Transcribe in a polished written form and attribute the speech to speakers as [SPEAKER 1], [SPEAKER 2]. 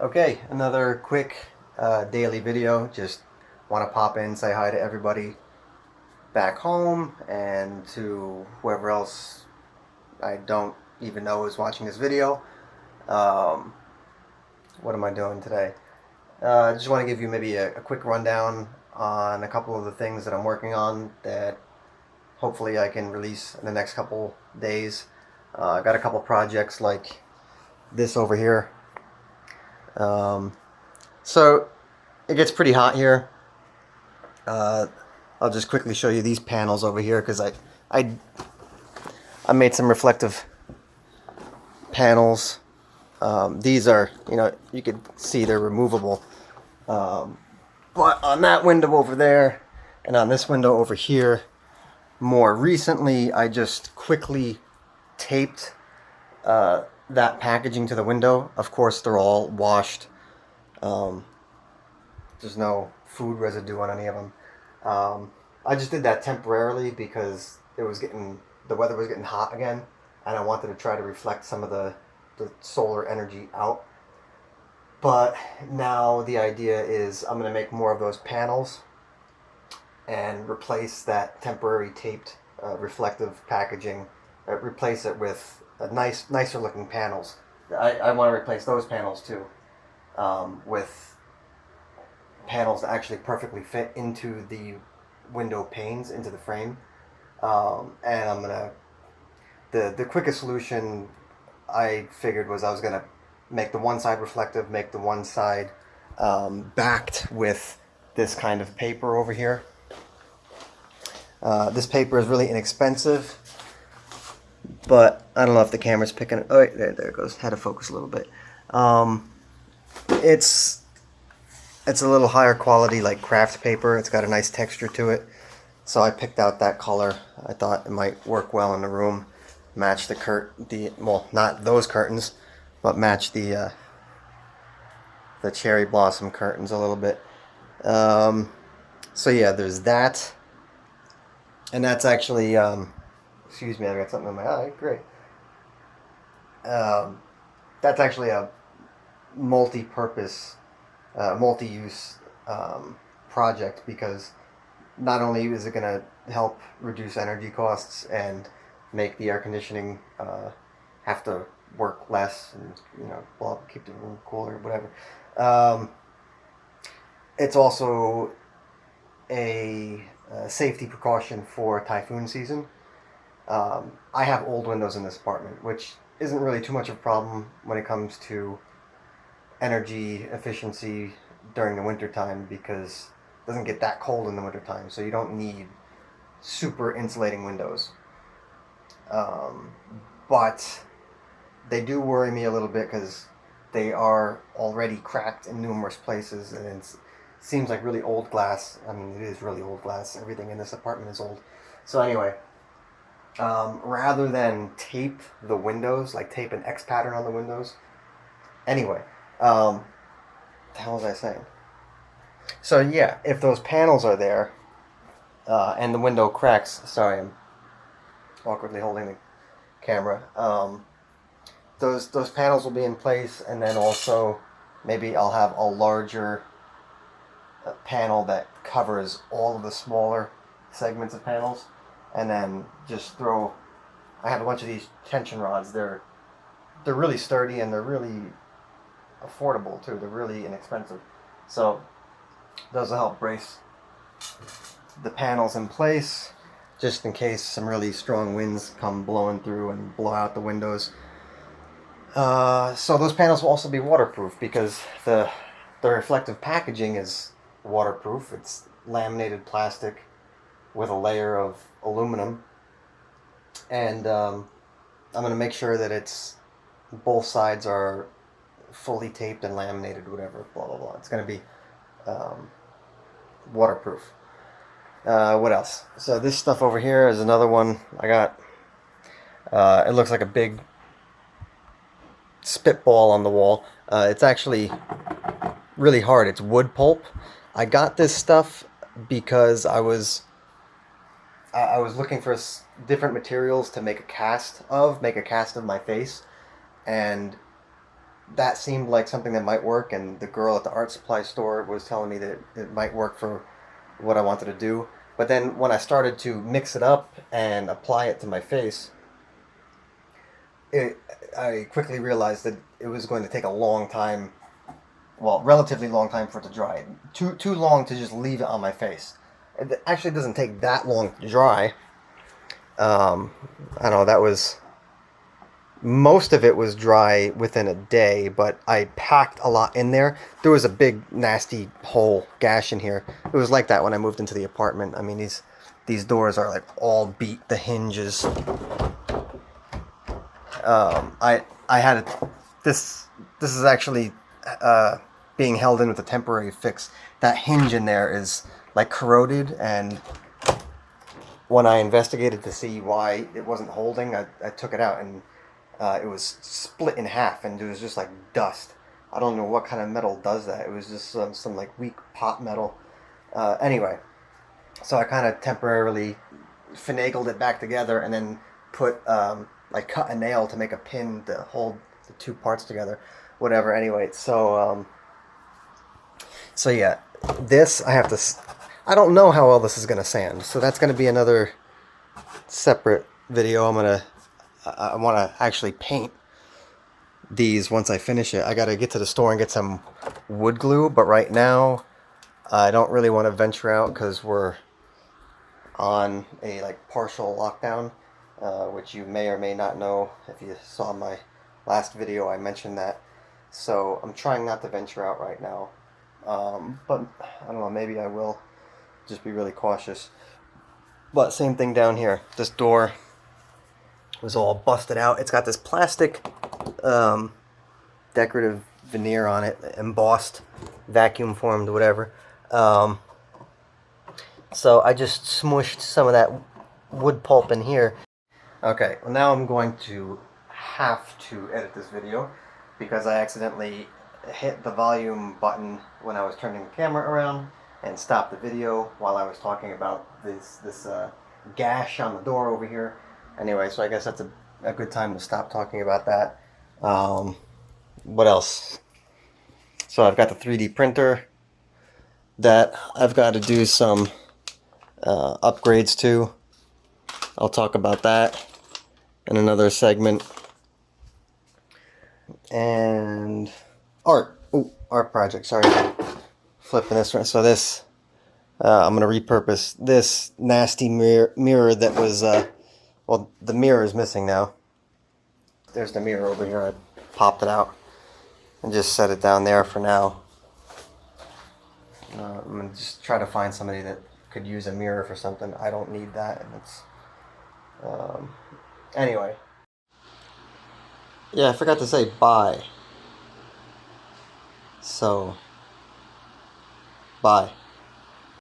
[SPEAKER 1] Okay, another quick daily video. Just want to pop in, say hi to everybody back home and to whoever else I don't even know is watching this video. Um, what am I doing today? I just want to give you maybe a quick rundown on a couple of the things that I'm working on that hopefully I can release in the next couple days. I got a couple projects like this over here. Um, so it gets pretty hot here. Uh, I'll just quickly show you these panels over here because I made some reflective panels. These are, you can see they're removable. But on that window over there and on this window over here, more recently, I just quickly taped that packaging to the window. Of course, they're all washed. There's no food residue on any of them. I just did that temporarily because the weather was getting hot again, and I wanted to try to reflect some of the solar energy out. But now the idea is I'm going to make more of those panels and replace that temporary taped reflective packaging. Replace it with nicer looking panels. I want to replace those panels too, with panels that actually perfectly fit into the window panes, into the frame. And I'm gonna the quickest solution I figured was I was gonna make the one side reflective, make the one side backed with this kind of paper over here. This paper is really inexpensive, but I don't know if the camera's picking it. Oh, wait, there it goes. Had to focus a little bit. It's a little higher quality, like craft paper. It's got a nice texture to it. So I picked out that color. I thought it might work well in the room. Match well, not those curtains, but match the cherry blossom curtains a little bit. So yeah, there's that. And that's actually, excuse me, I got something in my eye. Great. That's actually a multi-purpose, multi-use project, because not only is it going to help reduce energy costs and make the air conditioning have to work less and keep the room cooler, whatever. It's also a safety precaution for typhoon season. I have old windows in this apartment, which isn't really too much of a problem when it comes to energy efficiency during the wintertime, because it doesn't get that cold in the wintertime, so you don't need super insulating windows. But they do worry me a little bit because they are already cracked in numerous places, and it seems like really old glass. I mean, it is really old glass. Everything in this apartment is old. So anyway, rather than tape the windows, like tape an X pattern on the windows. Anyway, what the hell was I saying? So yeah, if those panels are there, and the window cracks, sorry, I'm awkwardly holding the camera. Those panels will be in place, and then also maybe I'll have a larger panel that covers all of the smaller segments of panels, and then just throw. I have a bunch of these tension rods. They're really sturdy, and they're really affordable too. They're really inexpensive, so those will help brace the panels in place, just in case some really strong winds come blowing through and blow out the windows. So those panels will also be waterproof, because the reflective packaging is waterproof. It's laminated plastic with a layer of aluminum, and I'm going to make sure that both sides are fully taped and laminated, whatever, blah blah blah. It's going to be waterproof. What else? So this stuff over here is another one I got. It looks like a big spitball on the wall. It's actually really hard. It's wood pulp. I got this stuff because I was looking for different materials to make a cast of my face, and that seemed like something that might work, and the girl at the art supply store was telling me that it might work for what I wanted to do. But then when I started to mix it up and apply it to my face, it, I quickly realized that it was going to take a long time, well, relatively long time for it to dry. Too long to just leave it on my face. It actually doesn't take that long to dry. I don't know, that was, most of it was dry within a day, but I packed a lot in there. There was a big nasty hole gash in here. It was like that when I moved into the apartment. I mean, these doors are like all beat, the hinges. I had a, this is actually being held in with a temporary fix. That hinge in there is like corroded, and when I investigated to see why it wasn't holding, I took it out, and it was split in half, and it was just like dust. I don't know what kind of metal does that. It was just some like weak pot metal. Anyway, so I kind of temporarily finagled it back together, and then put like cut a nail to make a pin to hold the two parts together. Whatever. Anyway, so yeah, this I have to. I don't know how well this is gonna sand, so that's gonna be another separate video. I want to actually paint these once I finish it. I gotta get to the store and get some wood glue, but right now I don't really want to venture out because we're on a like partial lockdown, which you may or may not know. If you saw my last video, I mentioned that. So I'm trying not to venture out right now, but I don't know, maybe I will. Just be really cautious. But same thing down here. This door was all busted out. It's got this plastic decorative veneer on it, embossed, vacuum formed, whatever. So I just smushed some of that wood pulp in here. Okay, well now I'm going to have to edit this video because I accidentally hit the volume button when I was turning the camera around and stopped the video while I was talking about this gash on the door over here. Anyway, so I guess that's a good time to stop talking about that. What else? So I've got the 3D printer that I've got to do some upgrades to. I'll talk about that in another segment. And art. Ooh, art project. Sorry, flipping this one. So this, I'm going to repurpose this nasty mirror that was, well, the mirror is missing now. There's the mirror over here. I popped it out and just set it down there for now. I'm going to just try to find somebody that could use a mirror for something. I don't need that, and it's anyway. Yeah, I forgot to say bye. So bye.